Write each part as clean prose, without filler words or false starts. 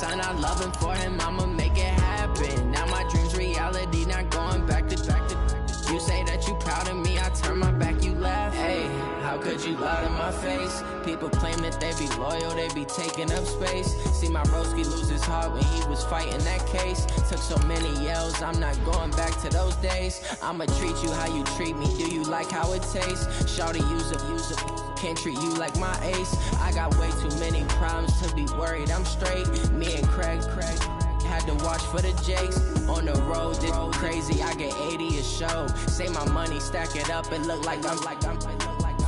son, I love him, for him, I'ma make it happen. Now my dream's reality, not going back to. You say that you proud of me, I turn my back, you laugh. Hey, how could you lie to my face? People claim that they be loyal, they be taking up space. See my broski lose his heart when he was fighting that case. Took so many yells, I'm not going back to those days. I'ma treat you how you treat me, do you like how it tastes? Shawty, use up, can't treat you like my ace. I got way too many problems to be worried, I'm straight. Me and Craig had to watch for the Jakes. On the road, this crazy, I get 80 a show. Say my money, stack it up, it look like I'm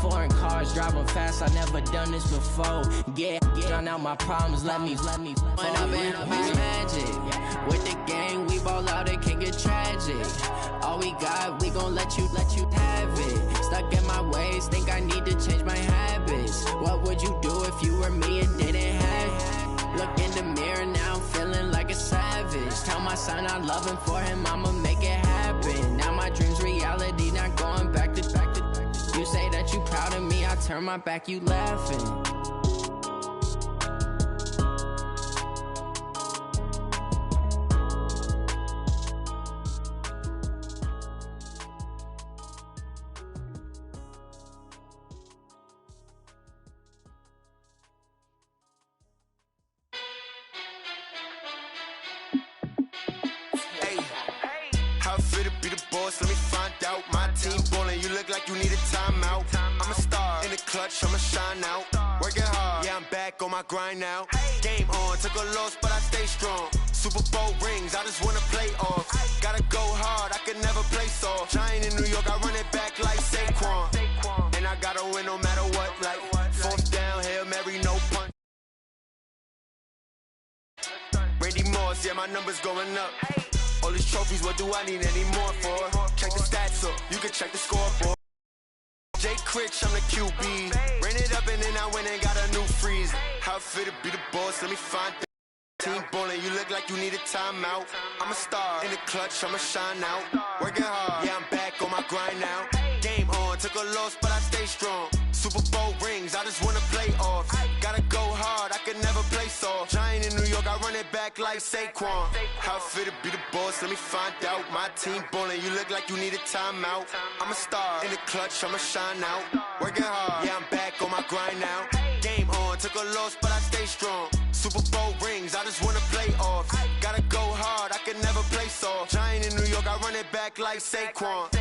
foreign cars, driving fast, I never done this before. Get drown out my problems, let me When up in his magic. With the gang, we ball out, it can get tragic. All we got, we gon' let you have it. Stuck in my ways, think I need to change my habits. What would you do if you were me and didn't have it? Look in the mirror now, I'm feeling like a savage. Tell my son I love him, for him, I'ma make it happen. Now my dream's reality, not going back to. You say that you proud of me, I turn my back, you laughing. Let me find out. My team ballin', you look like you need a timeout. I'm a star in the clutch, I'ma shine out. Working hard, yeah, I'm back on my grind now. Game on, took a loss, but I stay strong. Super Bowl rings, I just wanna play off. Gotta go hard, I can never play soft. Giant in New York, I run it back like Saquon. And I gotta win no matter what, like fourth down, Hail Mary, no punch. Randy Moss, yeah, my numbers going up. All these trophies, what do I need any more for? Check the stats up, you can check the scoreboard. Jay Critch, I'm the QB. Ran it up and then I went and got a new freeze. How it feel to be the boss, let me find that. Team ballin', you look like you need a timeout. I'm a star in the clutch, I'ma shine out. Working hard, yeah, I'm back on my grind now. Game on, took a loss, but I stay strong. Super Bowl rings, I just wanna play off. Gotta go hard, I can never play soft. Giant in New York, I run it back like Saquon. How it feel to be the boss, let me find out. My team ballin', you look like you need a timeout. I'm a star in the clutch, I'ma shine out. Working hard, yeah, I'm back on my grind now. Game on, took a loss, but I stay strong. Super Bowl rings, I just wanna play off. Gotta go hard, I can never play soft. Giant in New York, I run it back like Saquon.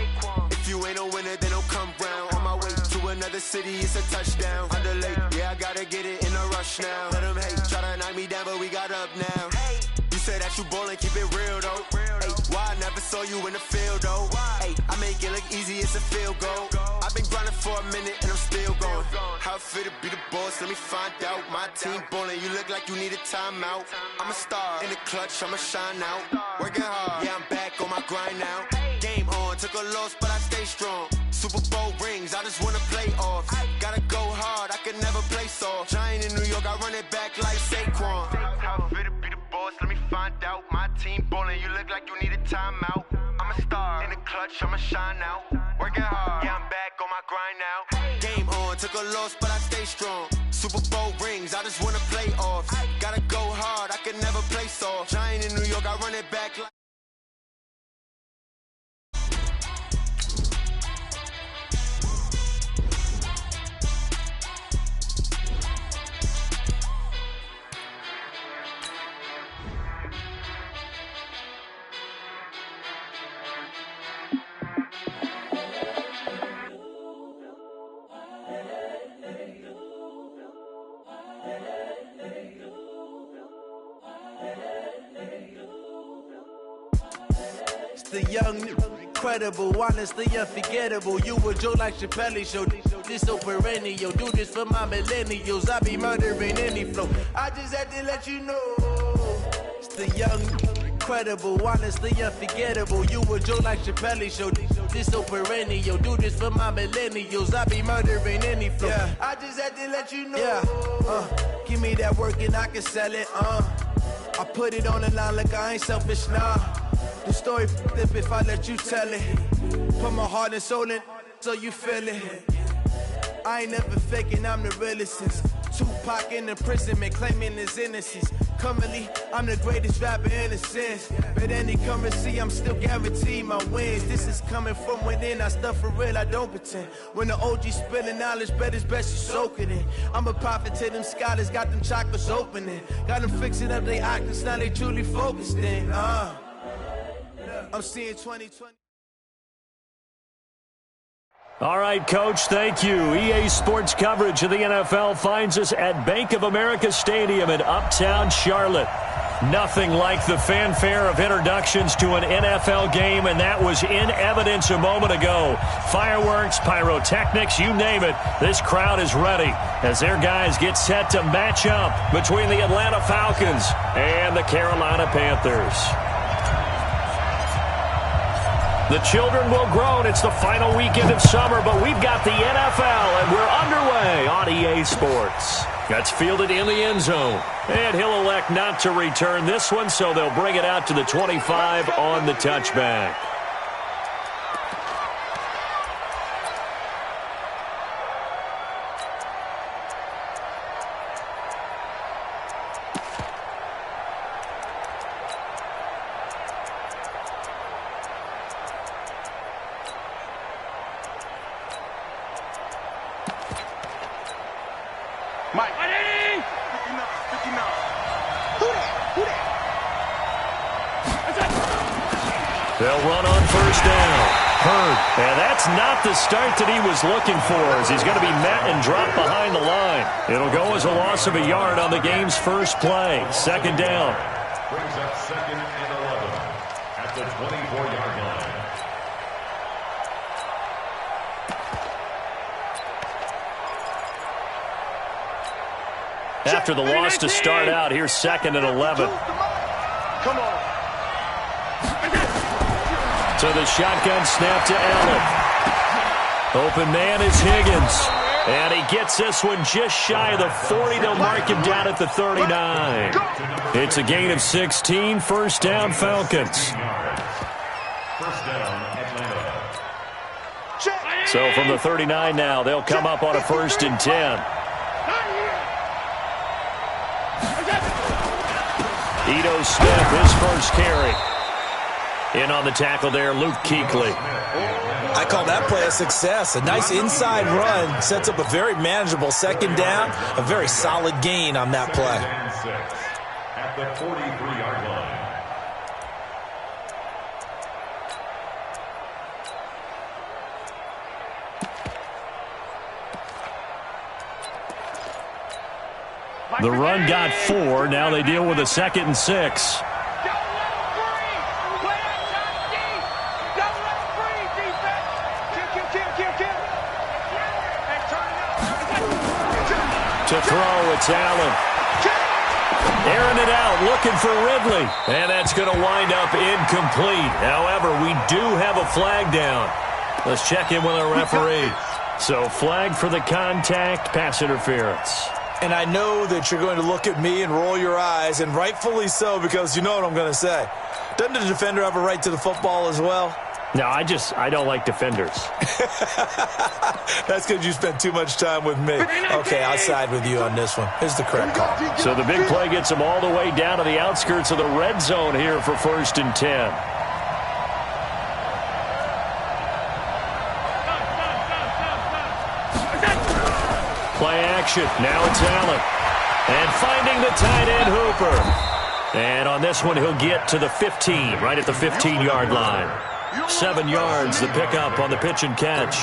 If you ain't a winner, then don't come round. On my way to another city, it's a touchdown. Underlay, yeah, I gotta get it in a rush now. Let them hate, try to knock me down, but we got up now. You say that you ballin', keep it real though. Hey, why I never saw you in the field though? Hey, I make it look easy, it's a field goal. I've been grinding for a minute and I'm still going. How it feel to be the boss, let me find out. My team ballin', you look like you need a timeout. I'm a star in the clutch, I'ma shine out. Working hard, yeah, I'm back on my grind now. Game on, took a loss, but I stay strong. Super Bowl rings, I just wanna play off. Gotta go hard, I can never play soft. Giant in New York, I run it back like Saquon. How it feel to be the boss, let me find out. My team ballin', you look like you need a timeout. I'm a star in the clutch, I'ma shine out. Working hard, yeah, I'm back on my grind now. Game on, took a loss, but I stay strong. Super Bowl rings, I just wanna play off. Gotta go hard, I can never play soft. Giant in New York, I run it back like. The young, incredible, honestly unforgettable. You a Joe like Chappelle show. This so perennial. Do this for my millennials. I be murdering any flow. I just had to let you know. It's the young, incredible, honestly unforgettable. You a Joe like Chappelle show. This so perennial. Do this for my millennials. I be murdering any flow. Yeah. I just had to let you know. Yeah. Give me that work and I can sell it. I put it on the line like I ain't selfish, nah. The story f***ed if I let you tell it. Put my heart and soul in so you feel it. I ain't never faking, I'm the realest since Tupac in imprisonment claiming his innocence. Currently, I'm the greatest rapper in a sense. But any currency, I'm still guaranteed my wins. This is coming from within, I stuff for real, I don't pretend. When the OG spilling knowledge, bet it's best you soak it in. I'm a prophet to them scholars, got them chakras opening. Got them fixing up their octaves, now they truly focused in. I'm seeing 2020. All right, Coach, thank you. EA Sports coverage of the NFL finds us at Bank of America Stadium in Uptown Charlotte. Nothing like the fanfare of introductions to an NFL game, and that was in evidence a moment ago. Fireworks, pyrotechnics, you name it. This crowd is ready as their guys get set to match up between the Atlanta Falcons and the Carolina Panthers. The children will groan. It's the final weekend of summer, but we've got the NFL, and we're underway on EA Sports. That's fielded in the end zone. And he'll elect not to return this one, so they'll bring it out to the 25 on the touchback. They'll run on first down. Hurd. And that's not the start that he was looking for, as he's going to be met and dropped behind the line. It'll go as a loss of a yard on the game's first play. Second down. Brings up 2nd and 11 at the 24-yard line. After the loss to start out, here's 2nd and 11. Come on. So the shotgun snap to Allen. Open man is Higgins. And he gets this one just shy of the 40. They'll mark him down at the 39. It's a gain of 16. First down, Falcons. First down, Atlanta. So from the 39 now, they'll come up on a 1st and 10. Ito Smith, his first carry. In on the tackle there, Luke Kuechly. I call that play a success. A nice inside run sets up a very manageable second down. A very solid gain on that play. At the 43-yard line. The run got 4. Now they deal with a 2nd and 6. To throw, it's Allen. Airing it out, looking for Ridley. And that's going to wind up incomplete. However, we do have a flag down. Let's check in with our referee. So, flag for the contact, pass interference. And I know that you're going to look at me and roll your eyes, and rightfully so, because you know what I'm going to say. Doesn't the defender have a right to the football as well? No, I don't like defenders. That's because you spent too much time with me. Okay, I'll side with you on this one. Here's the correct call. So the big play gets them all the way down to the outskirts of the red zone here for 1st and 10. Play action. Now it's Allen. And finding the tight end, Hooper. And on this one, he'll get to the 15, right at the 15-yard line. 7 yards, the pickup on the pitch and catch.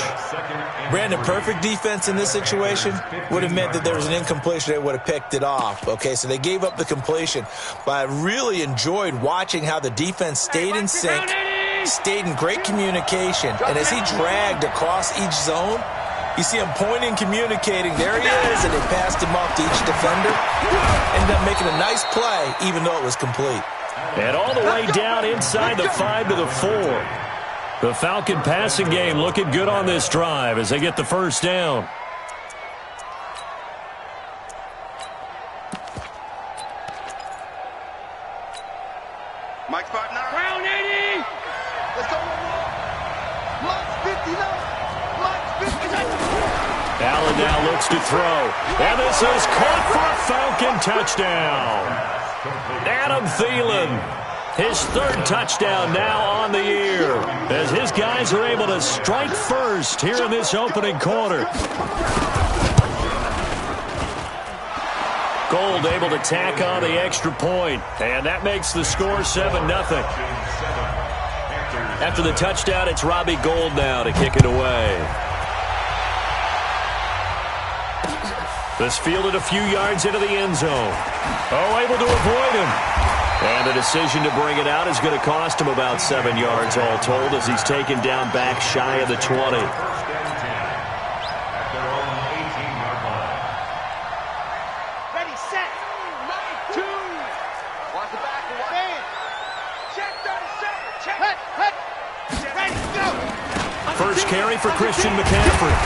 Brandon, perfect defense in this situation would have meant that there was an incompletion. They would have picked it off. Okay, so they gave up the completion. But I really enjoyed watching how the defense stayed in sync, stayed in great communication. And as he dragged across each zone, you see him pointing, communicating. There he is, and they passed him off to each defender. Ended up making a nice play, even though it was complete. And all the way down inside the 5 to the 4. The Falcon passing game looking good on this drive as they get the first down. Mike's partner. Round 80. Let's go. Mike's 59. Mike's 59. Allen now looks to throw. And this is caught for a Falcon touchdown. Adam Thielen. His third touchdown now on the year as his guys are able to strike first here in this opening quarter. Gold able to tack on the extra point, and that makes the score 7-0. After the touchdown, it's Robbie Gould now to kick it away. This fielded a few yards into the end zone. Oh, able to avoid him. And the decision to bring it out is going to cost him about 7 yards all told as he's taken down back shy of the 20. Ready, set. Two. Watch the back. Man. Check 37. Check. Ready, go. First carry for Christian McCaffrey.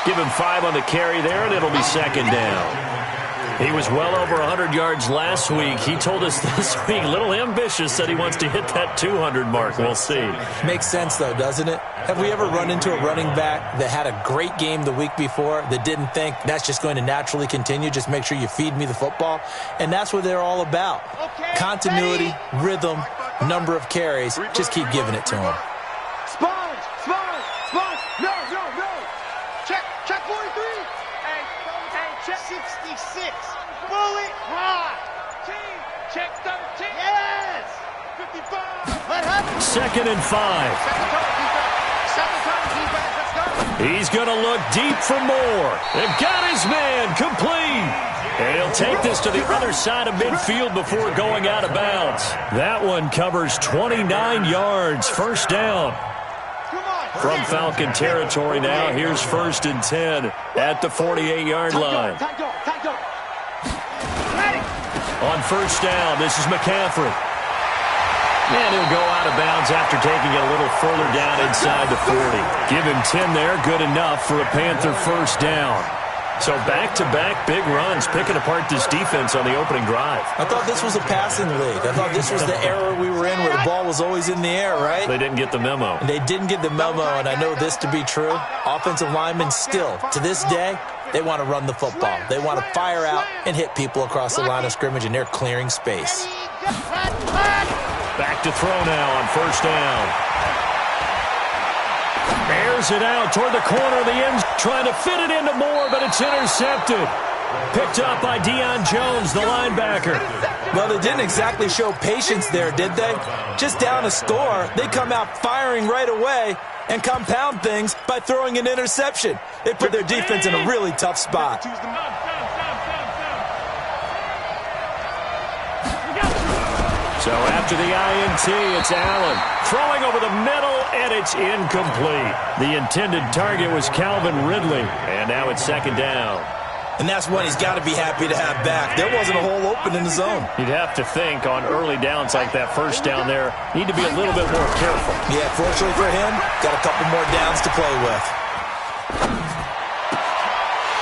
Give him 5 on the carry there, and it'll be second down. He was well over 100 yards last week. He told us this week, a little ambitious, said he wants to hit that 200 mark. We'll see. Makes sense, though, doesn't it? Have we ever run into a running back that had a great game the week before that didn't think that's just going to naturally continue? Just make sure you feed me the football. And that's what they're all about. Continuity, rhythm, number of carries. Just keep giving it to him. Sponge. No. Check 43. Hey, check 66. Bullet high. Check 13. Yes. 55. Second and 5. He's going to look deep for more. They've got his man complete. And he'll take this to the other side of midfield before going out of bounds. That one covers 29 yards. First down. From Falcon territory now, here's 1st and 10 at the 48-yard line. On first down, this is McCaffrey. And he'll go out of bounds after taking it a little further down inside the 40. Give him 10 there, good enough for a Panther first down. So back-to-back big runs, picking apart this defense on the opening drive. I thought this was a passing league. I thought this was the era we were in where the ball was always in the air, right? They didn't get the memo. And they didn't get the memo, and I know this to be true. Offensive linemen still, to this day, they want to run the football. They want to fire out and hit people across the line of scrimmage, and they're clearing space. Back to throw now on first down. Airs it out toward the corner of the end, trying to fit it into Moore, but it's intercepted. Picked up by Deion Jones, the linebacker. Well, they didn't exactly show patience there, did they? Just down a score, they come out firing right away and compound things by throwing an interception. They put their defense in a really tough spot. So after the INT, it's Allen. Throwing over the middle, and it's incomplete. The intended target was Calvin Ridley, and now it's second down. And that's one he's got to be happy to have back. There wasn't a hole open in the zone. You'd have to think on early downs like that first down there, need to be a little bit more careful. Yeah, fortunately for him, got a couple more downs to play with.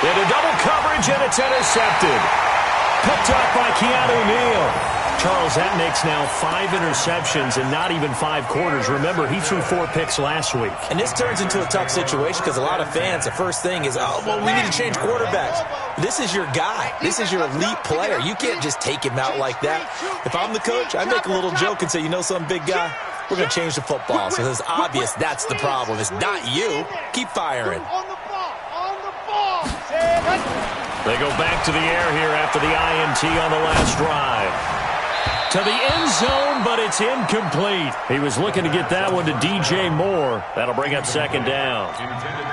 Into double coverage, and it's intercepted. Picked up by Keanu Neal. Charles, that makes now 5 interceptions and not even 5 quarters. Remember, he threw 4 picks last week. And this turns into a tough situation because a lot of fans, the first thing is, oh, well, we need to change quarterbacks. This is your guy. This is your elite player. You can't just take him out like that. If I'm the coach, I make a little joke and say, you know something, big guy? We're going to change the football. So it's obvious that's the problem. It's not you. Keep firing. They go back to the air here after the INT on the last drive. To the end zone, but it's incomplete. He was looking to get that one to DJ Moore. That'll bring up second down.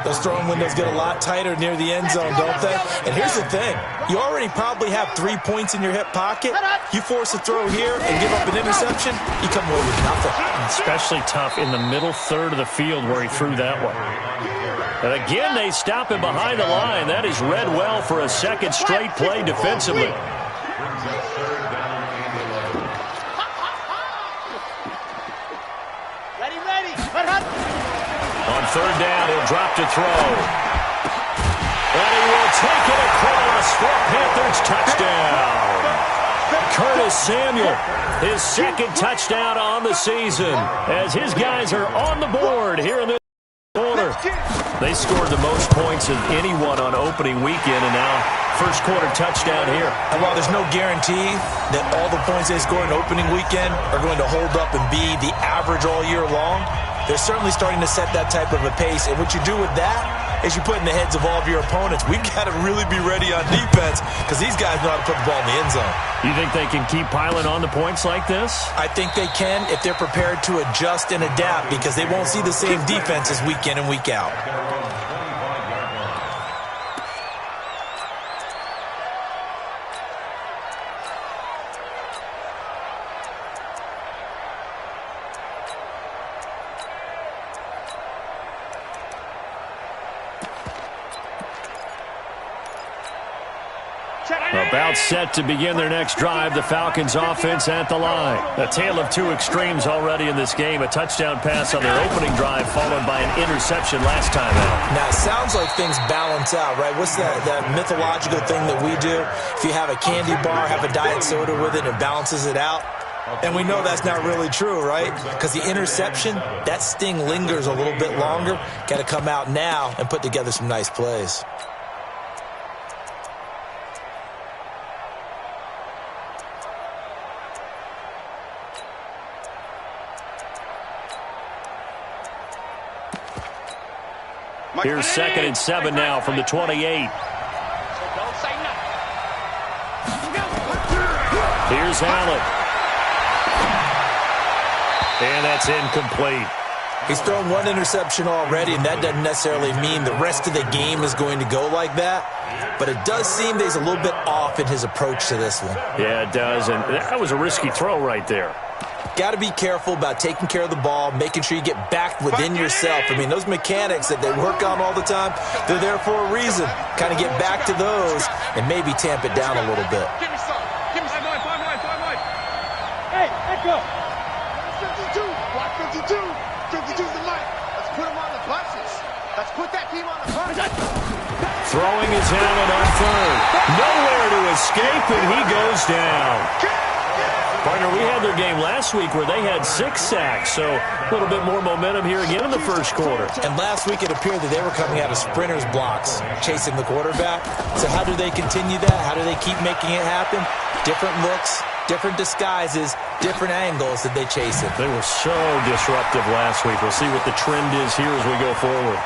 Those throwing windows get a lot tighter near the end zone, don't they? And here's the thing. You already probably have 3 points in your hip pocket. You force a throw here and give up an interception, you come away with nothing. Especially tough in the middle third of the field where he threw that one. And again, they stop him behind the line. That is read well for a second straight play defensively. On third down, he'll drop to throw. And he will take it across for a Panthers touchdown. Curtis Samuel, his second touchdown on the season, as his guys are on the board here in this quarter. They scored the most points of anyone on opening weekend, and now first quarter touchdown here. And while there's no guarantee that all the points they score in opening weekend are going to hold up and be the average all year long, they're certainly starting to set that type of a pace. And what you do with that is you put in the heads of all of your opponents, we've got to really be ready on defense because these guys know how to put the ball in the end zone. You think they can keep piling on the points like this? I think they can if they're prepared to adjust and adapt because they won't see the same defenses week in and week out. About set to begin their next drive, the Falcons offense at the line. A tale of two extremes already in this game. A touchdown pass on their opening drive followed by an interception last time out. Now, it sounds like things balance out, right? What's that mythological thing that we do? If you have a candy bar, have a diet soda with it, it balances it out. And we know that's not really true, right? Because the interception, that sting lingers a little bit longer. Got to come out now and put together some nice plays. Here's 2nd and 7 now from the 28. Here's Allen. And that's incomplete. He's thrown one interception already, and that doesn't necessarily mean the rest of the game is going to go like that. But it does seem that he's a little bit off in his approach to this one. Yeah, it does. And that was a risky throw right there. Got to be careful about taking care of the ball, making sure you get back within yourself. I mean, those mechanics that they work on all the time, they're there for a reason. Kind of get back to those and maybe tamp it down a little bit. Give me some. Give me some. 5 line. Hey, Echo. 52. Block 52. 52's the light. Let's put them on the buses. Let's put that team on the buses. Throwing his Allen on third. Nowhere to escape, and he goes down. Partner, we had their game last week where they had 6 sacks, so a little bit more momentum here again in the first quarter. And last week it appeared that they were coming out of sprinters blocks, chasing the quarterback. So how do they continue that? How do they keep making it happen? Different looks, different disguises, different angles that they chase it. They were so disruptive last week. We'll see what the trend is here as we go forward.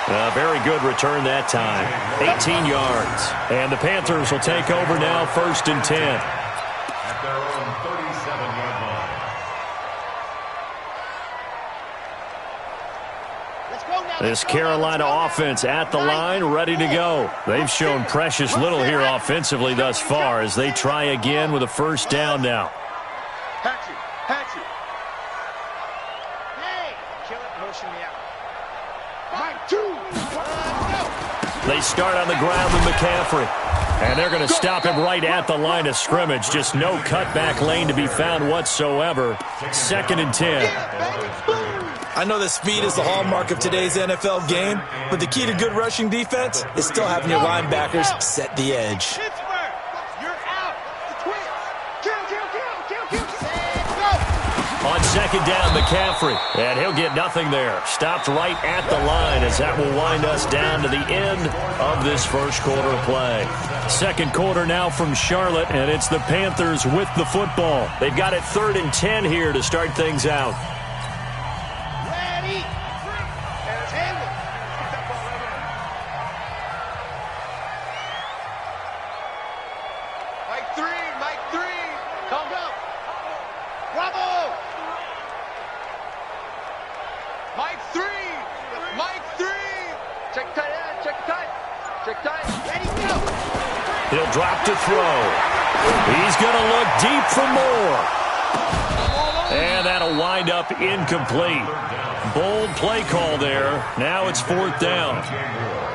A very good return that time. 18 yards. And the Panthers will take over now, 1st and 10. At their own 37-yard line. This Carolina offense at the line, ready to go. They've shown precious little here offensively thus far as they try again with a 1st down now. Patchy. Hey, kill it, motion me out. Mike, 2. They start on the ground with McCaffrey. And they're going to stop him right at the line of scrimmage. Just no cutback lane to be found whatsoever. 2nd and 10. I know that speed is the hallmark of today's NFL game, but the key to good rushing defense is still having your linebackers set the edge. Pittsburgh, you're out. The Twins. Kill. On 2nd down, McCaffrey. And he'll get nothing there. Stopped right at the line as that will wind us down to the end of this first quarter of play. 2nd quarter now from Charlotte, and it's the Panthers with the football. They've got it 3rd and 10 here to start things out. Ready. And it's handled. Get that ball right in. Mike 3. Come go. Bravo. Mike 3. Check tight end. Check tight. Ready, go. He'll drop to throw. He's going to look deep for more. And that'll wind up incomplete. Bold play call there. Now it's 4th down.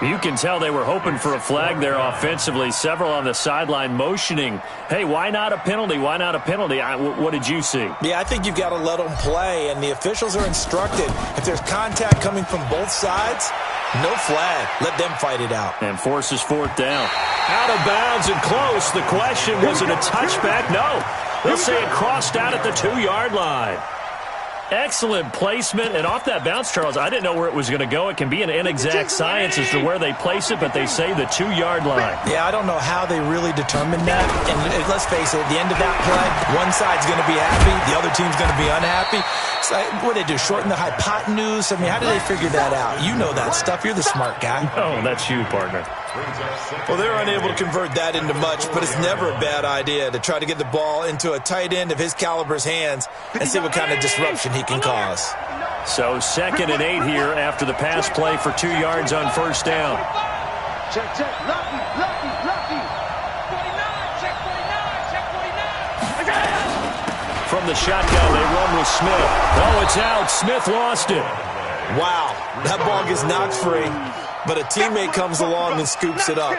You can tell they were hoping for a flag there offensively. Several on the sideline motioning. Hey, why not a penalty? Why not a penalty? What did you see? Yeah, I think you've got to let them play, and the officials are instructed. If there's contact coming from both sides, no flag. Let them fight it out. And forces 4th down. Out of bounds and close. The question, was it a touchback? No. They'll say it crossed out at the 2-yard line. Excellent placement, and off that bounce, Charles, I didn't know where it was going to go. It can be an inexact science as to where they place it, but they say the 2-yard line. Yeah, I don't know how they really determined that. And let's face it, at the end of that play, one side's going to be happy, the other team's going to be unhappy. So what do they do, shorten the hypotenuse? I mean, how do they figure that out? You know that stuff. You're the smart guy. Oh, that's you, partner. Well, they're unable to convert that into much, but it's never a bad idea to try to get the ball into a tight end of his caliber's hands and see what kind of disruption he can cause. So 2nd and 8 here after the pass play for 2 yards on first down. Check, check. Lucky. 49, check 49. From the shotgun, they run with Smith. Oh, it's out. Smith lost it. Wow, that ball gets knocked free, but a teammate comes along and scoops it up.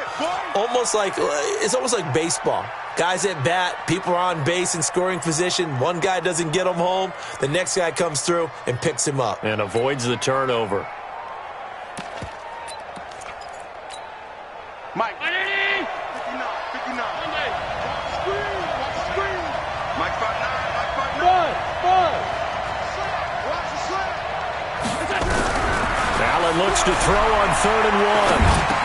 It's almost like baseball. Guys at bat, people are on base in scoring position. One guy doesn't get him home. The next guy comes through and picks him up. And avoids the turnover. Mike. 59. Watch the screen. Mike 5'9". Watch the slant. Allen looks to throw on 3rd and 1.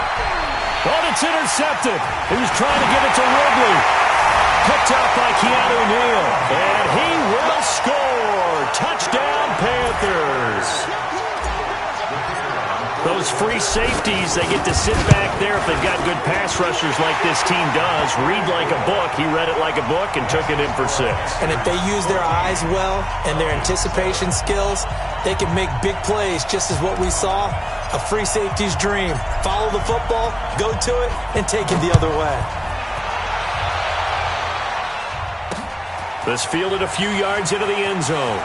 Oh, it's intercepted. He was trying to get it to Ridley. Picked up by Keanu, and he will score. Touchdown, Panthers. Those free safeties, they get to sit back there if they've got good pass rushers like this team does. Read like a book. He read it like a book and took it in for 6. And if they use their eyes well and their anticipation skills, they can make big plays, just as what we saw, a free safety's dream. Follow the football, go to it, and take it the other way. This fielded a few yards into the end zone.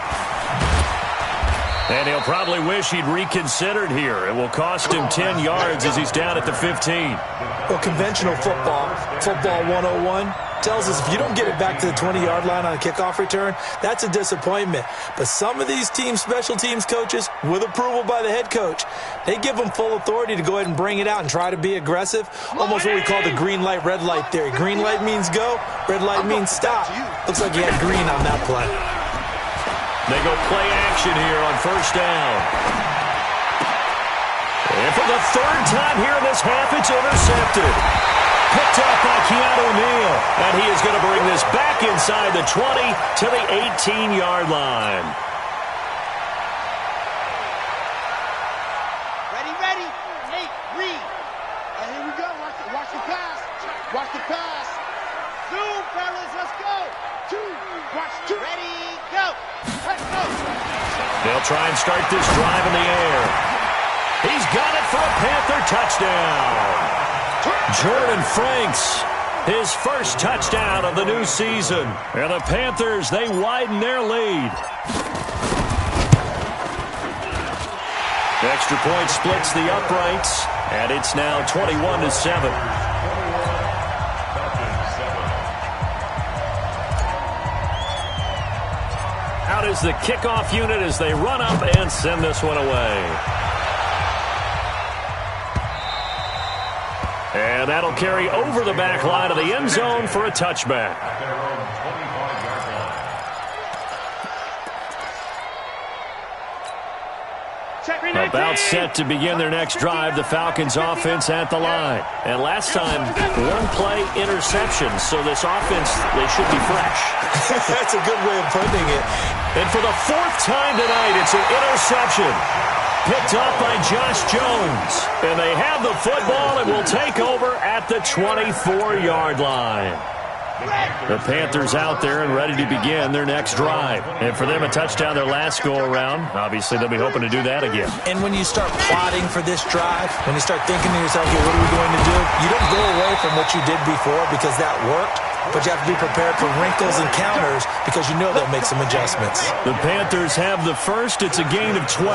And he'll probably wish he'd reconsidered here. It will cost him 10 yards as he's down at the 15. Well, conventional football 101, tells us if you don't get it back to the 20-yard line on a kickoff return, that's a disappointment. But some of these special teams coaches, with approval by the head coach, they give them full authority to go ahead and bring it out and try to be aggressive. Almost what we call the green light, red light theory. Green light means go, red light means stop. Looks like he had green on that play. They go play action here on first down. And for the 3rd time here in this half, it's intercepted. Picked up by Keanu, and he is going to bring this back inside the 20 to the 18-yard line. Ready. Nate, read. And here we go. Watch the pass. Watch the pass. Zoom, fellas. Let's go. 2. Watch 2. Ready, go. Let's go. They'll try and start this drive in the air. He's got it for a Panther touchdown. Jordan Franks, his first touchdown of the new season. And the Panthers, they widen their lead. The extra point splits the uprights, and it's now 21-7. Out is the kickoff unit as they run up and send this one away. And that'll carry over the back line of the end zone for a touchback. About set to begin their next drive, the Falcons offense at the line. And last time, 1-play interception, so this offense, they should be fresh. That's a good way of putting it. And for the 4th time tonight, it's an interception. Picked up by Josh Jones. And they have the football and will take over at the 24-yard line. The Panthers out there and ready to begin their next drive. And for them, a touchdown their last go-around. Obviously, they'll be hoping to do that again. And when you start plotting for this drive, when you start thinking to yourself, okay, what are we going to do? You don't go away from what you did before because that worked, but you have to be prepared for wrinkles and counters because you know they'll make some adjustments. The Panthers have the first. It's a gain of 12.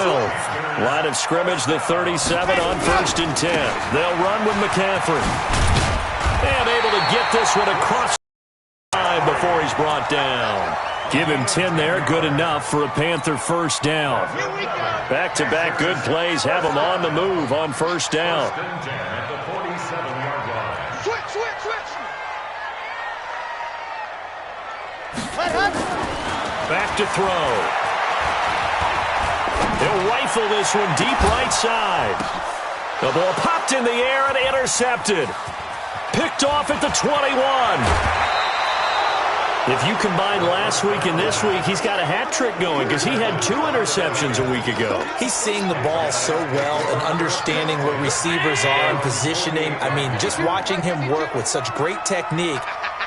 Line of scrimmage, the 37 on 1st and 10. They'll run with McCaffrey. And able to get this one across before he's brought down. Give him 10 there, good enough for a Panther first down. Back-to-back good plays have him on the move on first down. Switch. Back to throw. He'll rifle this one deep right side. The ball popped in the air and intercepted. Picked off at the 21. If you combine last week and this week, he's got a hat trick going because he had 2 interceptions a week ago. He's seeing the ball so well and understanding where receivers are and positioning. I mean, just watching him work with such great technique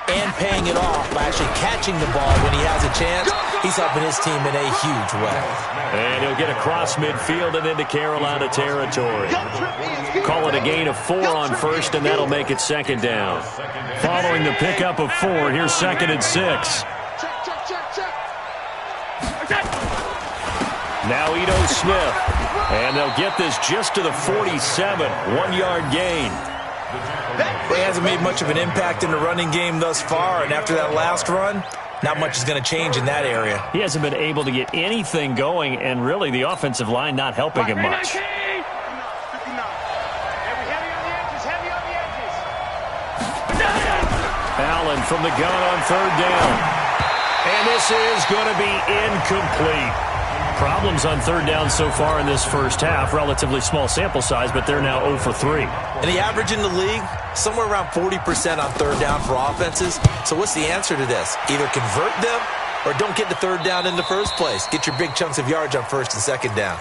and paying it off by actually catching the ball when he has a chance, he's helping his team in a huge way. And he'll get across midfield and into Carolina territory. Call it a gain of 4 on first, and that'll make it second down. Following the pickup of 4, here's 2nd and 6. Now Ito Smith. And they'll get this just to the 47, 1-yard gain. He hasn't made much of an impact in the running game thus far, and after that last run, not much is going to change in that area. He hasn't been able to get anything going, and really the offensive line not helping him much. Allen from the gun on 3rd down. And this is going to be incomplete. Problems on 3rd down so far in this first half. Relatively small sample size, but they're now 0 for 3. And the average in the league, somewhere around 40% on 3rd down for offenses. So what's the answer to this? Either convert them or don't get the 3rd down in the first place. Get your big chunks of yards on 1st and 2nd down.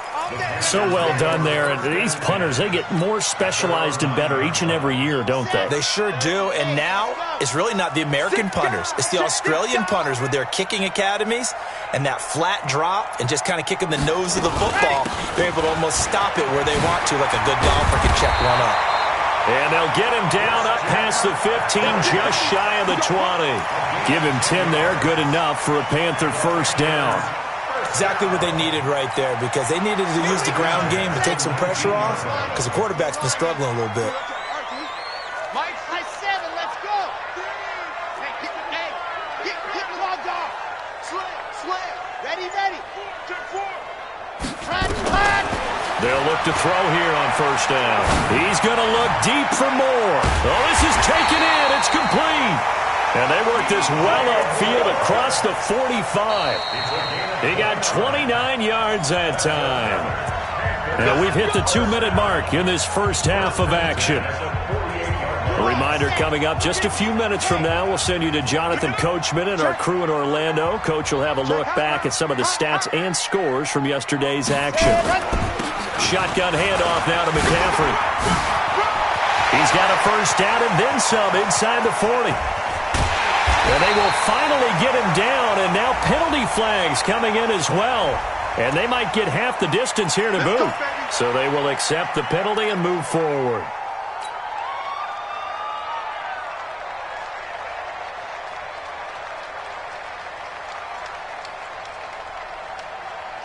So well done there. And these punters, they get more specialized and better each and every year, don't they? They sure do. And now it's really not the American punters. It's the Australian punters with their kicking academies and that flat drop and just kind of kicking the nose of the football. They're able to almost stop it where they want to, like a good golfer can check one up. And they'll get him down up past the 15, just shy of the 20. Give him 10 there, good enough for a Panther first down. Exactly what they needed right there, because they needed to use the ground game to take some pressure off, because the quarterback's been struggling a little bit. Mike, high 7, let's go. Hey, get the ball, dog. Slam. Ready. Hot. They'll look to throw here on first down. He's going to look deep for more. Oh, this is taken in. It's complete. And they work this well upfield across the 45. He got 29 yards that time. And we've hit the 2-minute mark in this first half of action. A reminder coming up just a few minutes from now, we'll send you to Jonathan Coachman and our crew in Orlando. Coach will have a look back at some of the stats and scores from yesterday's action. Shotgun handoff now to McCaffrey. He's got a first down and then some inside the 40. And they will finally get him down, and now penalty flags coming in as well. And they might get half the distance here to boot. So they will accept the penalty and move forward.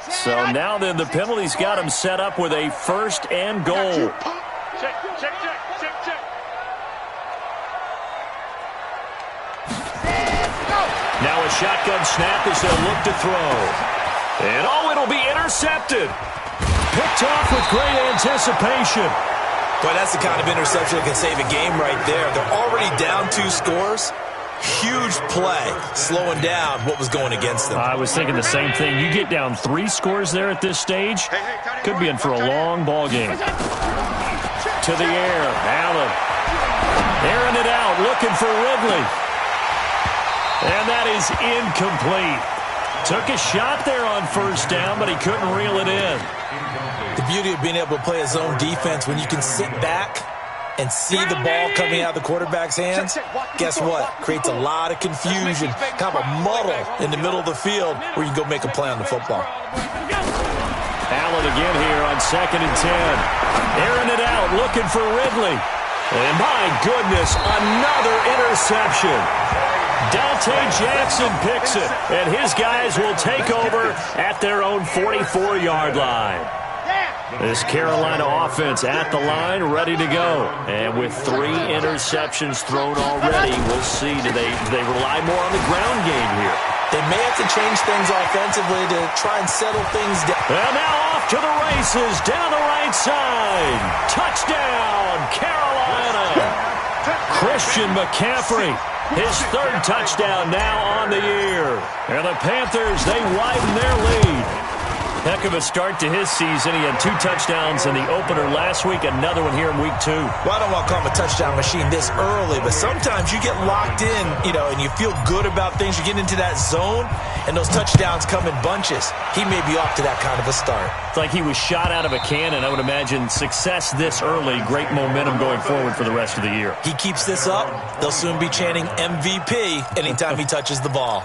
So now then the penalty's got him set up with a 1st and goal. Check. Now a shotgun snap as they'll look to throw. And it'll be intercepted. Picked off with great anticipation. Boy, that's the kind of interception that can save a game right there. They're already down 2 scores. Huge play, slowing down what was going against them. I was thinking the same thing. You get down 3 scores there at this stage, could be in for a long ball game. To the air, Allen. Airing it out, looking for Ridley. And that is incomplete. Took a shot there on first down, but he couldn't reel it in. The beauty of being able to play a zone defense when you can sit back and see the ball coming out of the quarterback's hands, guess what? Creates a lot of confusion, kind of a muddle in the middle of the field where you can go make a play on the football. Allen again here on 2nd and 10. Airing it out, looking for Ridley. And my goodness, another interception. Dante Jackson picks it, and his guys will take over at their own 44-yard line. This Carolina offense at the line, ready to go. And with 3 interceptions thrown already, we'll see. Do they rely more on the ground game here? They may have to change things offensively to try and settle things down. And now off to the races, down the right side. Touchdown, Carolina. Christian McCaffrey, his 3rd touchdown now on the year. And the Panthers, they widen their lead. Heck of a start to his season. He had 2 touchdowns in the opener last week, another one here in week 2. Well, I don't want to call him a touchdown machine this early, but sometimes you get locked in, and you feel good about things. You get into that zone, and those touchdowns come in bunches. He may be off to that kind of a start. It's like he was shot out of a cannon. I would imagine success this early, great momentum going forward for the rest of the year. He keeps this up, they'll soon be chanting MVP anytime he touches the ball.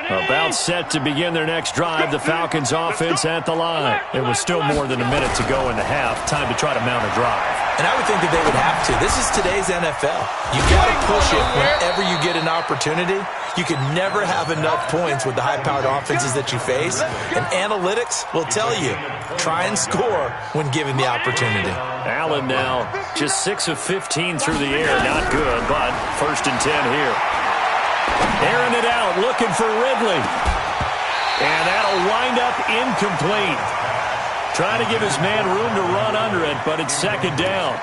About set to begin their next drive, the Falcons offense at the line. It was still more than a minute to go in the half. Time to try to mount a drive. And I would think that they would have to. This is today's NFL. You got to push it whenever you get an opportunity. You can never have enough points with the high-powered offenses that you face. And analytics will tell you, try and score when given the opportunity. Allen now just 6 of 15 through the air. Not good, but 1st and 10 here. Airing it out, looking for Ridley. And that'll wind up incomplete. Trying to give his man room to run under it, but it's 2nd down.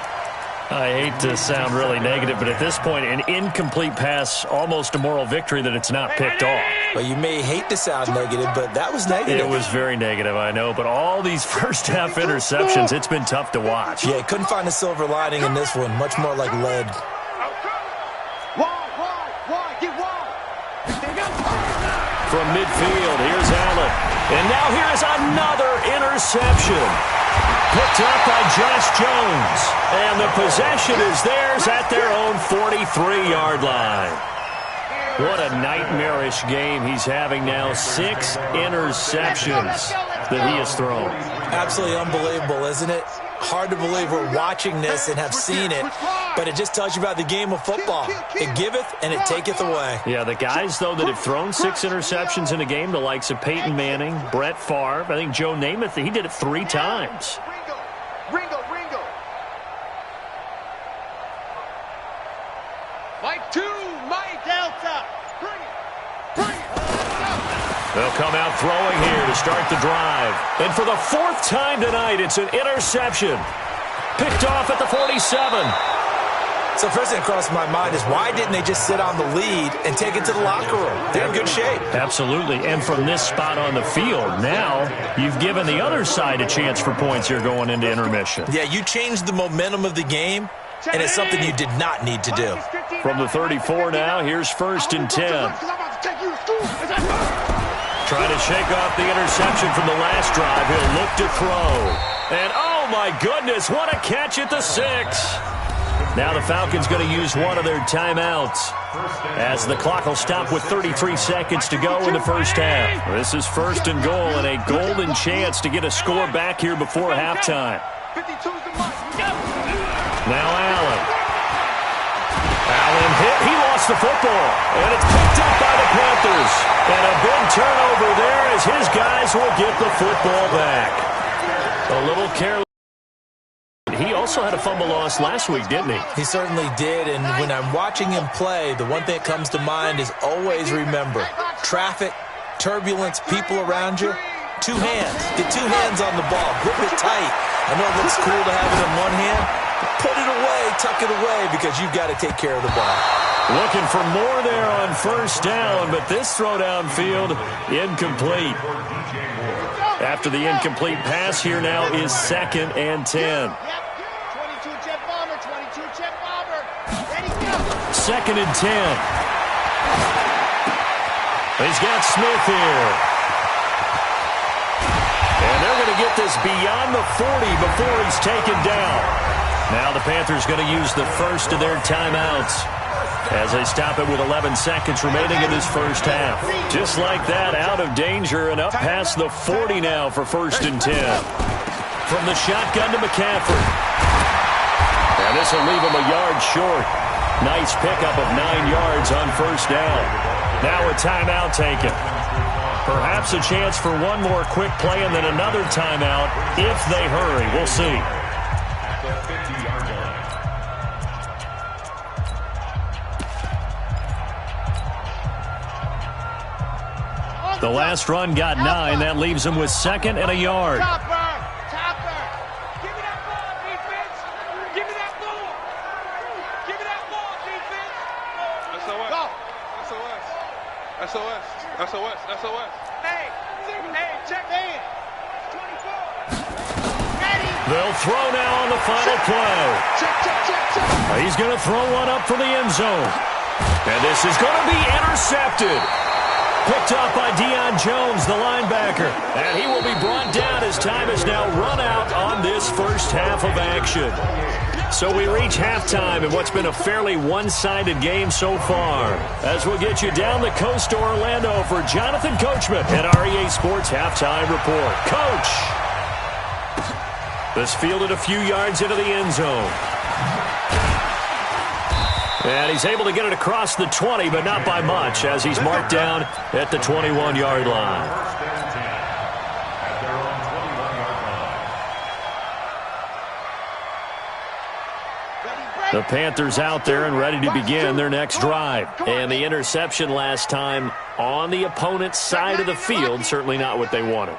I hate to sound really negative, but at this point, an incomplete pass, almost a moral victory that it's not picked off. Well, you may hate to sound negative, but that was negative. It was very negative, I know, but all these first-half interceptions, it's been tough to watch. Yeah, couldn't find a silver lining in this one, much more like lead. From midfield, here's Allen. And now here's another interception. Picked up by Josh Jones. And the possession is theirs at their own 43-yard line. What a nightmarish game he's having now. 6 interceptions that he has thrown. Absolutely unbelievable, isn't it? Hard to believe we're watching this and have seen it, but it just tells you about the game of football. It giveth and it taketh away. Yeah, the guys, though, that have thrown 6 interceptions in a game, the likes of Peyton Manning, Brett Favre, I think Joe Namath, he did it 3 times. Ringo. Mike 2, Mike Delta. Bring it. They'll come out throwing here to start the drive. And for the 4th time tonight, it's an interception. Picked off at the 47. So first thing that crossed my mind is why didn't they just sit on the lead and take it to the locker room? They're in good shape. Absolutely. And from this spot on the field, now you've given the other side a chance for points here going into intermission. Yeah, you changed the momentum of the game, and it's something you did not need to do. From the 34 now, here's 1st and 10. Trying to shake off the interception from the last drive. He'll look to throw. And, oh, my goodness, what a catch at the 6. Now the Falcons going to use one of their timeouts as the clock will stop with 33 seconds to go in the first half. This is 1st and goal and a golden chance to get a score back here before halftime. Now Allen. Allen hit. He lost the football. And it's picked up by the Panthers. And a big turnover there as his guys will get the football back. A little careless. He also had a fumble loss last week, didn't he? He certainly did, and when I'm watching him play, the one thing that comes to mind is always remember, traffic, turbulence, people around you, 2 hands. Get 2 hands on the ball. Grip it tight. I know it looks cool to have it in one hand, but put it away, tuck it away, because you've got to take care of the ball. Looking for more there on 1st down, but this throw downfield, incomplete. After the incomplete pass, here now is 2nd and 10. 2nd and 10. He's got Smith here. And they're going to get this beyond the 40 before he's taken down. Now the Panthers going to use the first of their timeouts as they stop it with 11 seconds remaining in this first half. Just like that, out of danger and up past the 40 now for 1st and 10. From the shotgun to McCaffrey. And this will leave him a yard short. Nice pickup of 9 yards on 1st down. Now a timeout taken. Perhaps a chance for one more quick play and then another timeout if they hurry. We'll see. The last run got 9. That leaves him with 2nd and a yard. Topper, give me that Go. SOS. Hey, check in. 24. Ready. They'll throw now on the final play. Check. He's going to throw one up for the end zone. And this is going to be intercepted. Picked up by Deion Jones, the linebacker. And he will be brought down as time has now run out on this first half of action. So we reach halftime in what's been a fairly one-sided game so far. As we'll get you down the coast to Orlando for Jonathan Coachman and our EA Sports Halftime Report. Coach! This fielded a few yards into the end zone. And he's able to get it across the 20, but not by much, as he's marked down at the 21-yard line. The Panthers out there and ready to begin their next drive. And the interception last time on the opponent's side of the field, certainly not what they wanted.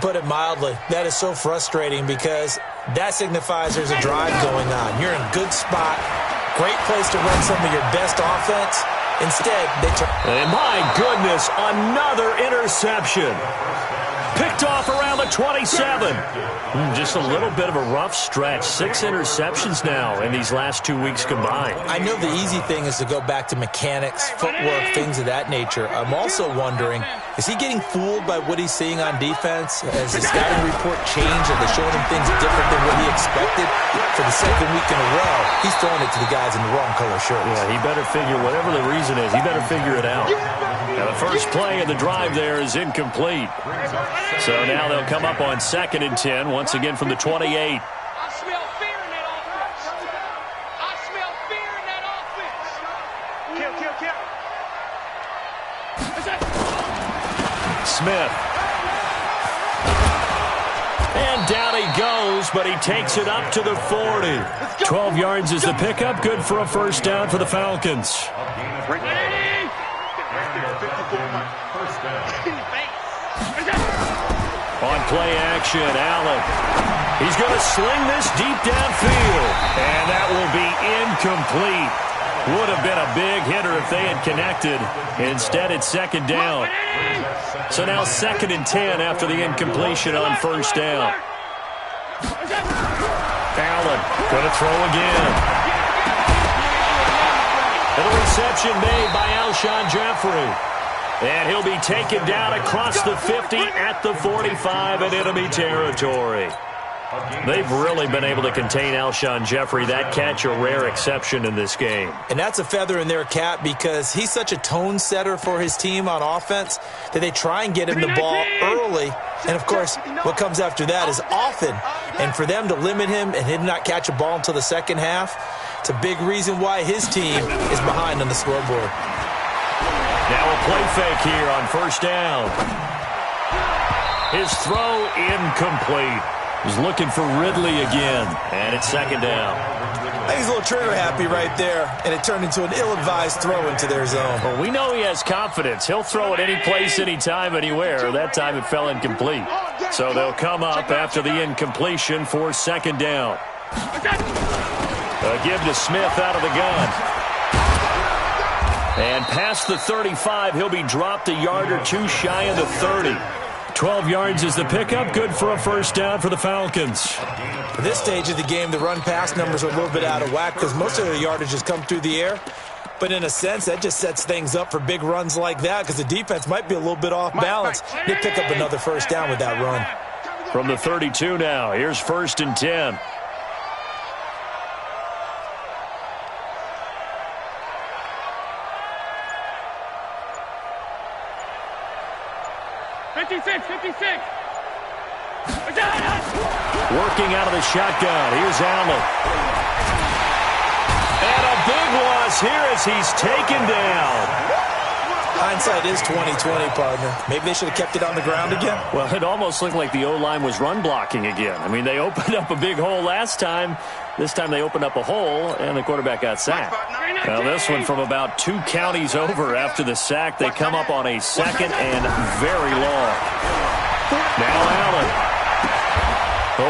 Put it mildly, that is so frustrating because that signifies there's a drive going on. You're in a good spot. Great place to run some of your best offense. Instead, they turn. And my goodness, another interception. Picked off around the 27. Just a little bit of a rough stretch. 6 interceptions now in these last 2 weeks combined. I know the easy thing is to go back to mechanics, footwork, things of that nature. I'm also wondering, is he getting fooled by what he's seeing on defense? Has the scouting report changed? Are they showing him things different than what he expected? For the second week in a row, he's throwing it to the guys in the wrong color shirts. Yeah, he better figure, whatever the reason is, he better figure it out. Now, the first play of the drive there is incomplete. So now they'll come up on 2nd and 10, once again from the 28. I smell fear in that offense. I smell fear in that offense. Kill. Smith. And down he goes, but he takes it up to the 40. 12 yards is the pickup. Good for a first down for the Falcons. On play action, Allen. He's going to sling this deep downfield. And that will be incomplete. Would have been a big hitter if they had connected. Instead, it's 2nd down. So now 2nd and 10 after the incompletion on first down. Allen going to throw again. And a reception made by Alshon Jeffrey. And he'll be taken down across the 50 at the 45 in enemy territory. They've really been able to contain Alshon Jeffrey. That catch a rare exception in this game. And that's a feather in their cap because he's such a tone setter for his team on offense that they try and get him the ball early. And, of course, what comes after that is often. And for them to limit him and him not catch a ball until the second half, it's a big reason why his team is behind on the scoreboard. Now a play fake here on first down. His throw incomplete. He's looking for Ridley again, and it's 2nd down. I think he's a little trigger happy right there, and it turned into an ill-advised throw into their zone. Well, we know he has confidence. He'll throw it any place, anytime, anywhere. That time it fell incomplete. So they'll come up after the incompletion for 2nd down. A give to Smith out of the gun. And past the 35, he'll be dropped a yard or two shy of the 30. 12 yards is the pickup. Good for a first down for the Falcons. At this stage of the game, the run-pass numbers are a little bit out of whack because most of the yardage has come through the air. But in a sense, that just sets things up for big runs like that because the defense might be a little bit off balance. They pick up another first down with that run. From the 32 now, here's 1st and 10. 56. Working out of the shotgun. Here's Allen. And a big loss here as he's taken down. Hindsight is 20/20, partner. Maybe they should have kept it on the ground again. Well, it almost looked like the O-line was run blocking again. I mean, they opened up a big hole last time. This time they opened up a hole, and the quarterback got sacked. Now this one from about 2 counties over after the sack. They come up on a 2nd and very long. Now Allen.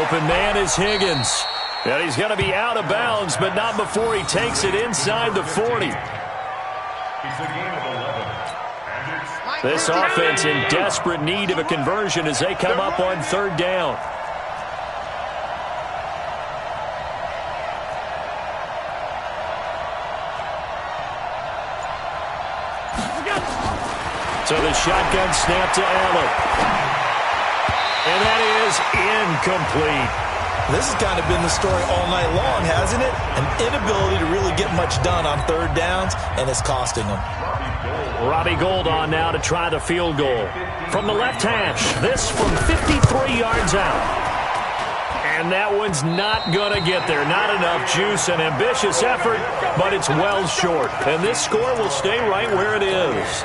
Open man is Higgins. And he's going to be out of bounds, but not before he takes it inside the 40. It's a game of 11. And it's This offense in desperate need of a conversion as they come up on third down. So the shotgun snap to Allen. And that is incomplete. This has kind of been the story all night long, hasn't it? An inability to really get much done on third downs, and it's costing them. Robbie Gould on now to try the field goal. From the left hash, this from 53 yards out. And that one's not going to get there. Not enough juice, an ambitious effort, but it's well short. And this score will stay right where it is.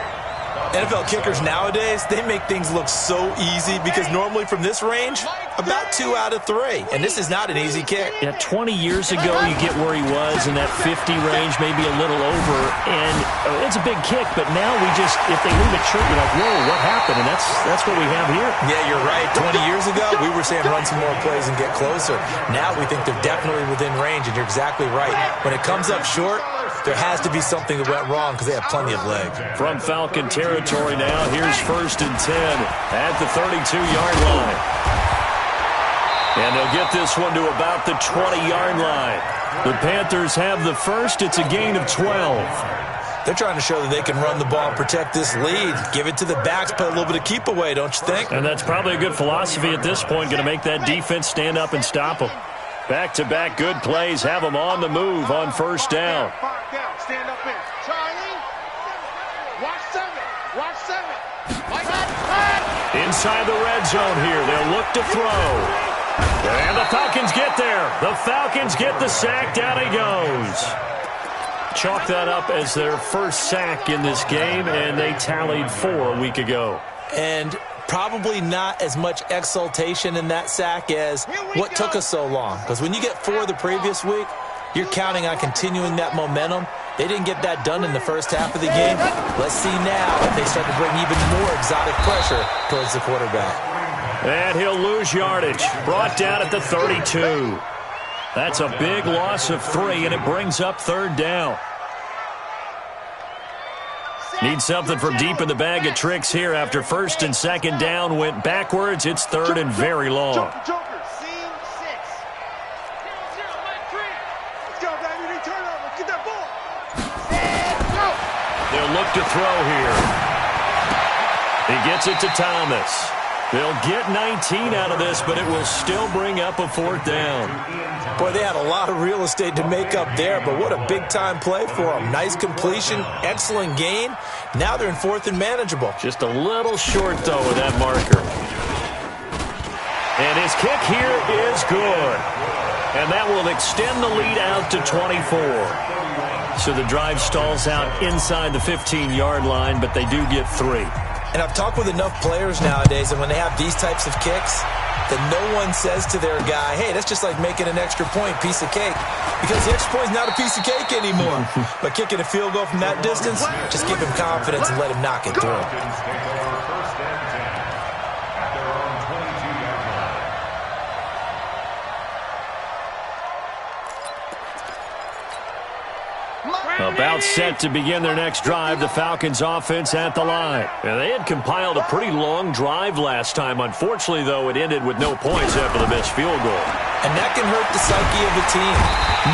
NFL kickers nowadays, they make things look so easy because normally from this range, about 2 out of 3. And this is not an easy kick. Yeah, 20 years ago, you get where he was in that 50 range, maybe a little over. And it's a big kick, but now we just, if they leave it short, you're like, whoa, what happened? And that's what we have here. Yeah, you're right. 20 years ago, we were saying run some more plays and get closer. Now we think they're definitely within range, and you're exactly right. When it comes up short, there has to be something that went wrong because they have plenty of legs. From Falcon territory now, here's 1st and 10 at the 32-yard line. And they'll get this one to about the 20-yard line. The Panthers have the first. It's a gain of 12. They're trying to show that they can run the ball and protect this lead. Give it to the backs, play a little bit of keep away, don't you think? And that's probably a good philosophy at this point, going to make that defense stand up and stop them. Back-to-back good plays have them on the move on first down. Stand up in. Charlie. Watch 7. Watch 7. Inside the red zone here. They'll look to throw. And the Falcons get there. The Falcons get the sack. Down he goes. Chalk that up as their first sack in this game, and they tallied 4 a week ago. And probably not as much exultation in that sack as what took us so long. Because when you get 4 the previous week, you're counting on continuing that momentum. They didn't get that done in the first half of the game. Let's see now if they start to bring even more exotic pressure towards the quarterback. And he'll lose yardage. Brought down at the 32. That's a big loss of 3, and it brings up third down. Need something from deep in the bag of tricks here after 1st and 2nd down went backwards. It's 3rd and very long. They'll look to throw here. He gets it to Thomas. They'll get 19 out of this, but it will still bring up a 4th down. Boy, they had a lot of real estate to make up there, but what a big-time play for them. Nice completion, excellent gain. Now they're in 4th and manageable. Just a little short, though, with that marker. And his kick here is good. And that will extend the lead out to 24. So the drive stalls out inside the 15-yard line, but they do get 3. And I've talked with enough players nowadays, and when they have these types of kicks, that no one says to their guy, hey, that's just like making an extra point, piece of cake. Because the extra point is not a piece of cake anymore. But kicking a field goal from that distance, just give him confidence and let him knock it through. About set to begin their next drive, the Falcons offense at the line. And they had compiled a pretty long drive last time. Unfortunately, though, it ended with no points after the missed field goal. And that can hurt the psyche of the team.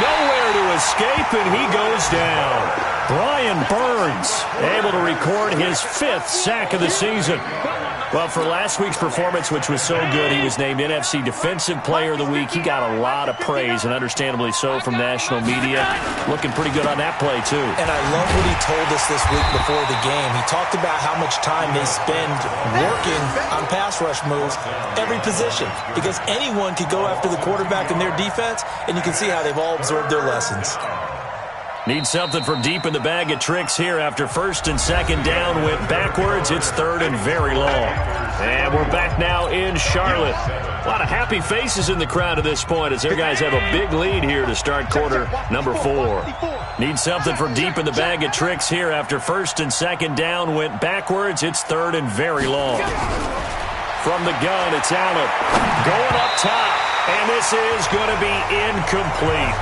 Nowhere to escape, and he goes down. Brian Burns able to record his 5th sack of the season. Well, for last week's performance, which was so good, he was named NFC Defensive Player of the Week. He got a lot of praise, and understandably so, from national media. Looking pretty good on that play, too. And I love what he told us this week before the game. He talked about how much time they spend working on pass rush moves, every position, because anyone could go after the quarterback in their defense, and you can see how they've all absorbed their lessons. Need something from deep in the bag of tricks here after 1st and 2nd down went backwards. It's 3rd and very long. And we're back now in Charlotte. A lot of happy faces in the crowd at this point as their guys have a big lead here to start quarter number 4. Need something from deep in the bag of tricks here after 1st and 2nd down went backwards. It's 3rd and very long. From the gun, it's Allen going up top. And this is going to be incomplete.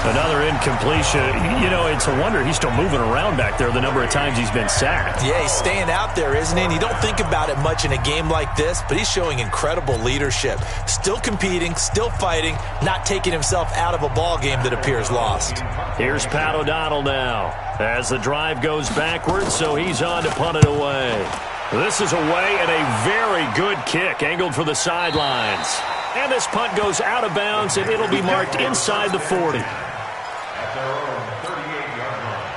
Another incompletion. You know, it's a wonder he's still moving around back there the number of times he's been sacked. Yeah, he's staying out there, isn't he? And you don't think about it much in a game like this, but he's showing incredible leadership. Still competing, still fighting, not taking himself out of a ball game that appears lost. Here's Pat O'Donnell now as the drive goes backwards, so he's on to punt it away. This is away and a very good kick angled for the sidelines. And this punt goes out of bounds, and it'll be marked inside the 40. At their own 38-yard line.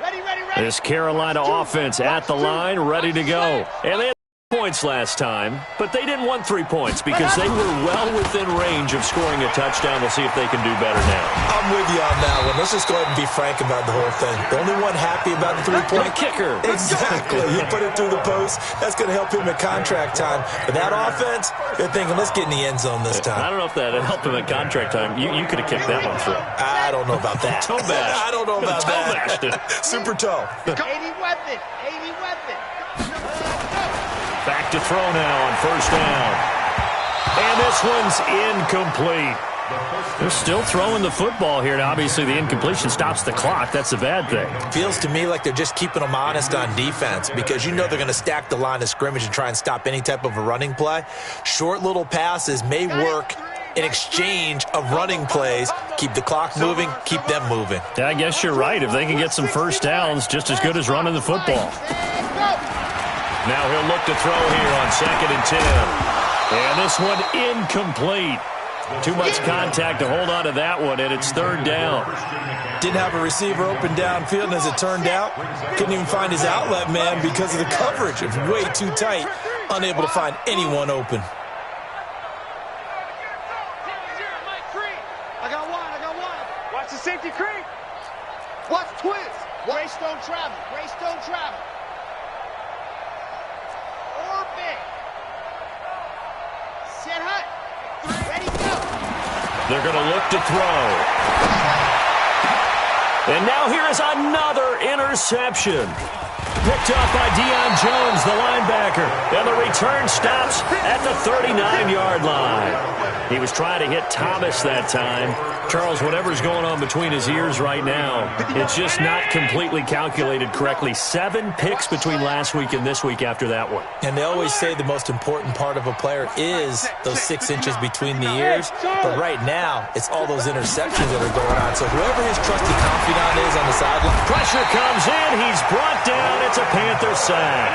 Ready. This Carolina offense at the line, ready to go. And they had points last time, but they didn't want 3 points because they were well within range of scoring a touchdown. We'll see if they can do better now. I'm with you on that one. Let's just go ahead and be frank about the whole thing. The only one happy about the 3-point kicker. Exactly. He put it through the post. That's going to help him at contract time. But that offense, they're thinking, let's get in the end zone this time. I don't know if that helped him at contract time. You could have kicked that one through. I don't know about that. Toe bash. I don't know about toe that. bashed it. Super toe. 80 weapon. Back to throw now on first down. And this one's incomplete. They're still throwing the football here. Now, obviously, the incompletion stops the clock. That's a bad thing. Feels to me like they're just keeping them honest on defense because you know they're going to stack the line of scrimmage and try and stop any type of a running play. Short little passes may work in exchange of running plays. Keep the clock moving, keep them moving. Yeah, I guess you're right. If they can get some first downs, just as good as running the football. Now he'll look to throw here on 2nd and 10. And this one incomplete. Too much contact to hold on to that one, and it's 3rd down. Didn't have a receiver open downfield, and as it turned out, couldn't even find his outlet man because of the coverage. It was way too tight, unable to find anyone open. I got one. Watch the safety creep. Watch twins. Greystone travel. Orbit. Set hut. Ready, go. They're going to look to throw. And now here is another interception. Picked up by Deion Jones, the linebacker. And the return stops at the 39-yard line. He was trying to hit Thomas that time. Charles, whatever's going on between his ears right now, it's just not completely calculated correctly. 7 picks between last week and this week after that one. And they always say the most important part of a player is those 6 inches between the ears. But right now, it's all those interceptions that are going on. So whoever his trusty confidant is on the sideline. Pressure comes in. He's brought down. It's a Panther sack.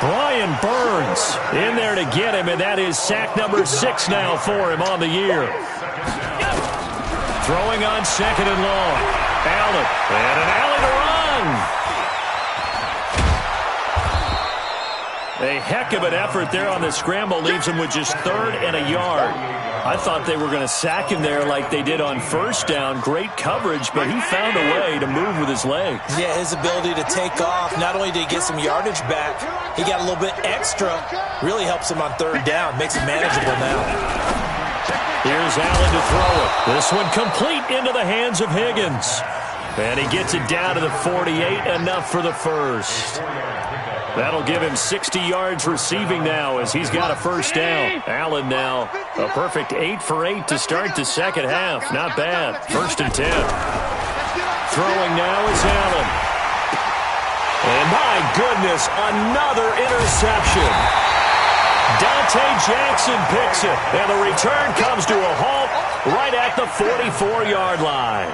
Brian Burns in there to get him, and that is sack number 6 now for him on the year. Throwing on 2nd and long. Allen, and an alley to run. A heck of an effort there on the scramble. Leaves him with just 3rd and a yard. I thought they were going to sack him there like they did on first down. Great coverage, but he found a way to move with his legs. Yeah, his ability to take off, not only did he get some yardage back, he got a little bit extra. Really helps him on 3rd down, makes it manageable now. Here's Allen to throw it. This one complete into the hands of Higgins. And he gets it down to the 48, enough for the first. That'll give him 60 yards receiving now as he's got a first down. Allen now, a perfect 8 for 8 to start the second half. Not bad. 1st and 10. Throwing now is Allen. And my goodness, another interception. Dante Jackson picks it, and the return comes to a halt right at the 44-yard line.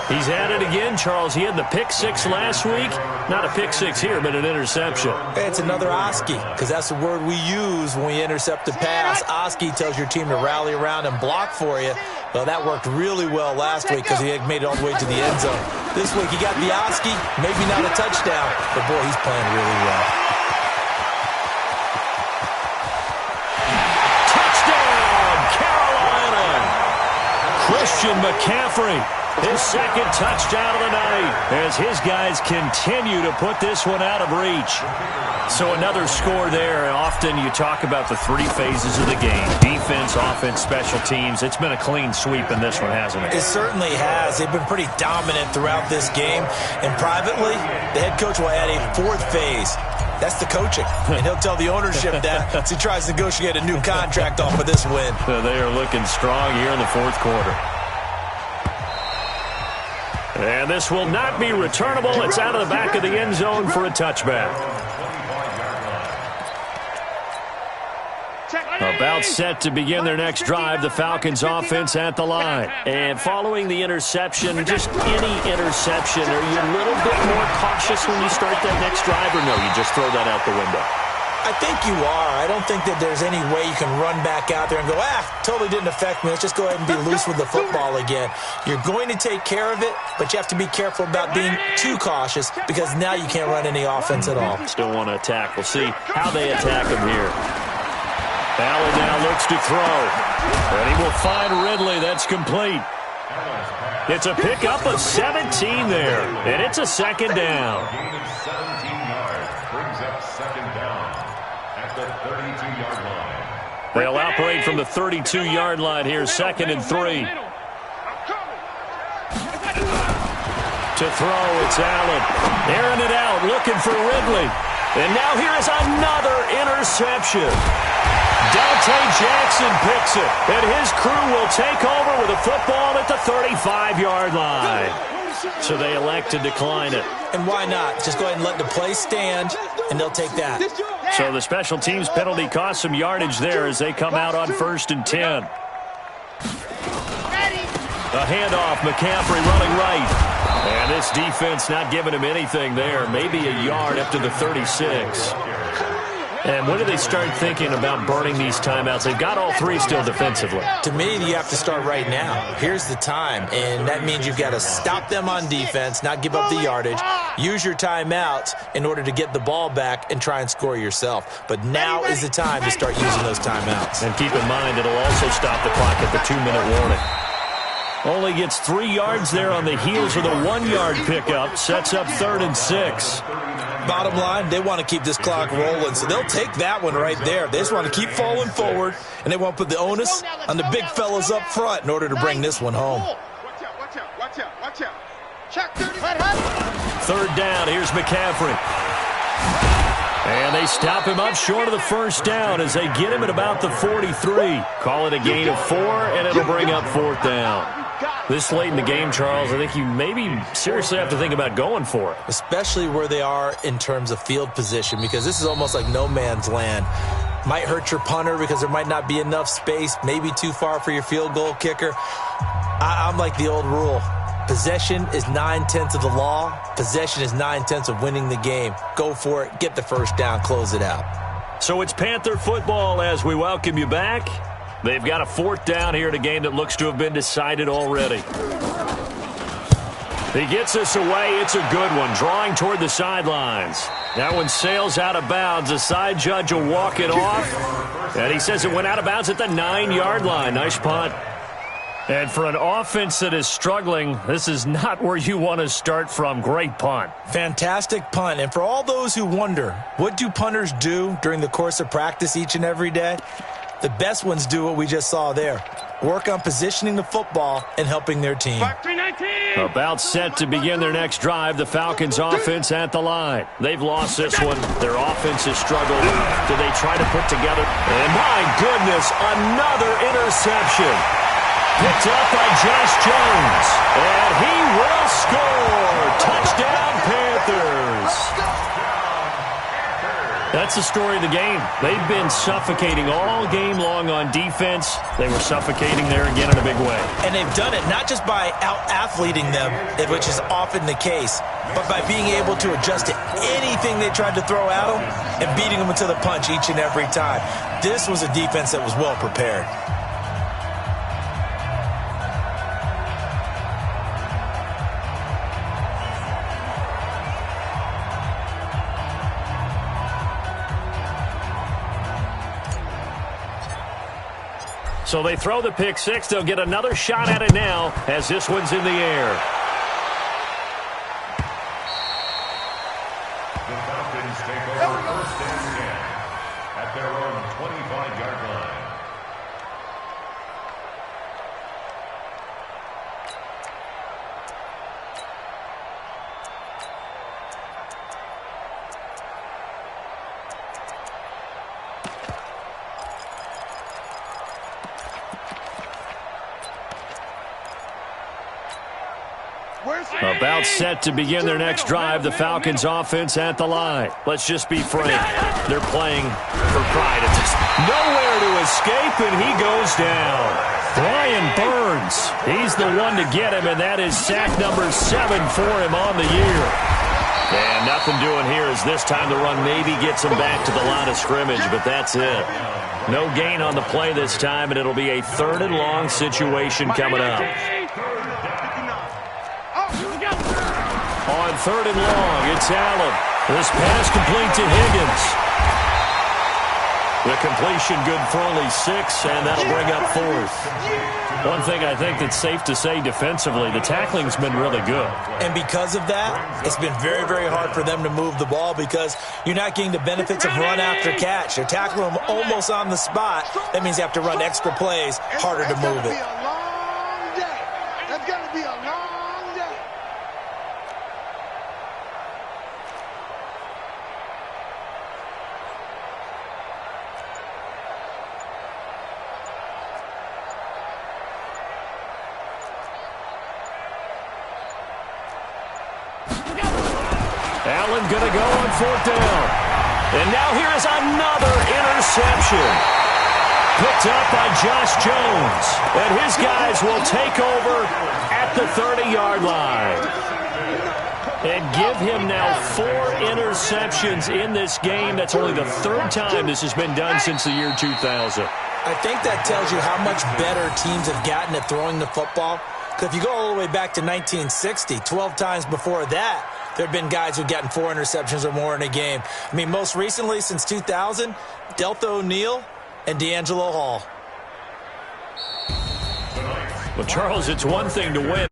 He's at it again, Charles. He had the pick 6 last week. Not a pick 6 here, but an interception. It's another Oski, because that's the word we use when we intercept a pass. Oski tells your team to rally around and block for you. Well, that worked really well last week because he had made it all the way to the end zone. This week he got the Oski, maybe not a touchdown, but boy, he's playing really well. Touchdown, Carolina! Christian McCaffrey His second touchdown of the night as his guys continue to put this one out of reach. So another score there. Often you talk about the three phases of the game: defense, offense, special teams. It's been a clean sweep in this one, hasn't it? It certainly has. They've been pretty dominant throughout this game. And privately, the head coach will add a fourth phase. That's the coaching. And he'll tell the ownership that as he tries to negotiate a new contract off of this win. They are looking strong here in the fourth quarter. And this will not be returnable. It's out of the back of the end zone for a touchback. About set to begin their next drive, the Falcons offense at the line. And following the interception, just any interception, are you a little bit more cautious when you start that next drive, or no, you just throw that out the window? I think you are. I don't think that there's any way you can run back out there and go, totally didn't affect me. Let's just go ahead and be loose with the football again. You're going to take care of it, but you have to be careful about being too cautious because now you can't run any offense at all. Still want to attack. We'll see how they attack him here. Allen now looks to throw. And he will find Ridley. That's complete. It's a pickup of 17 there. And it's a second down. Gain of 17 yards brings up second down at the 32-yard line. They'll operate from the 32-yard line here, 2nd and 3. To throw, it's Allen. Airing it out, looking for Ridley. And now here is another interception. Dante Jackson picks it, and his crew will take over with a football at the 35-yard line. So they elect to decline it. And why not? Just go ahead and let the play stand, and they'll take that. So the special teams penalty cost some yardage there as they come out on 1st and 10. A handoff, McCaffrey running right. And this defense not giving him anything there. Maybe a yard up to the 36. And when do they start thinking about burning these timeouts? They've got all three still defensively. To me, you have to start right now. Here's the time, and that means you've got to stop them on defense, not give up the yardage, use your timeouts in order to get the ball back and try and score yourself. But now is the time to start using those timeouts. And keep in mind, it'll also stop the clock at the 2-minute warning. Only gets 3 yards there on the heels of the 1-yard pickup. Sets up 3rd and 6. Bottom line, they want to keep this clock rolling, so they'll take that one right there. They just want to keep falling forward, and they want to put the onus on the big fellas up front in order to bring this one home. Watch out. Check 30. 3rd down, here's McCaffrey. And they stop him up short of the 1st down as they get him at about the 43. Call it a gain of 4, and it'll bring up 4th down. This late in the game, Charles, I think you maybe seriously have to think about going for it. Especially where they are in terms of field position, because this is almost like no man's land. Might hurt your punter because there might not be enough space, maybe too far for your field goal kicker. I'm like the old rule. Possession is 9/10 of the law. Possession is 9/10 of winning the game. Go for it, get the 1st down, close it out. So it's Panther football as we welcome you back. They've got a 4th down here in a game that looks to have been decided already. He gets this away. It's a good one, drawing toward the sidelines. That one sails out of bounds. The side judge will walk it off. And he says it went out of bounds at the 9-yard line. Nice punt. And for an offense that is struggling, this is not where you want to start from. Great punt. Fantastic punt. And for all those who wonder, what do punters do during the course of practice each and every day? The best ones do what we just saw there. Work on positioning the football and helping their team. About set to begin their next drive, the Falcons offense at the line. They've lost this one. Their offense has struggled. Do they try to put together? And my goodness, another interception. Picked up by Josh Jones. And he will score. Touchdown, Panthers. That's the story of the game. They've been suffocating all game long on defense. They were suffocating there again in a big way. And they've done it not just by out-athleting them, which is often the case, but by being able to adjust to anything they tried to throw at them and beating them into the punch each and every time. This was a defense that was well prepared. So they throw the pick six. They'll get another shot at it now as this one's in the air. The Falcons take over first and 10 at their own 25-yard line. About set to begin their next drive, the Falcons offense at the line. Let's just be frank. They're playing for pride. It's just nowhere to escape, and he goes down. Brian Burns, he's the one to get him, and that is sack number 7 for him on the year. And nothing doing here as this time the run maybe gets him back to the line of scrimmage, but that's it. No gain on the play this time, and it'll be a 3rd and long situation coming up. On 3rd and long, it's Allen. This pass complete to Higgins. The completion good for only 6, and that'll bring up 4th. One thing I think that's safe to say defensively, the tackling's been really good. And because of that, it's been very, very hard for them to move the ball because you're not getting the benefits of run after catch. They're tackling them almost on the spot. That means you have to run extra plays, harder to move it. That's got to be a long day. Allen going to go on 4th down. And now here is another interception. Picked up by Josh Jones. And his guys will take over at the 30-yard line. And give him now 4 interceptions in this game. That's only the 3rd time this has been done since the year 2000. I think that tells you how much better teams have gotten at throwing the football. Because if you go all the way back to 1960, 12 times before that, there have been guys who've gotten 4 interceptions or more in a game. I mean, most recently, since 2000, Deltha O'Neal and D'Angelo Hall. Well, Charles, it's one thing to win.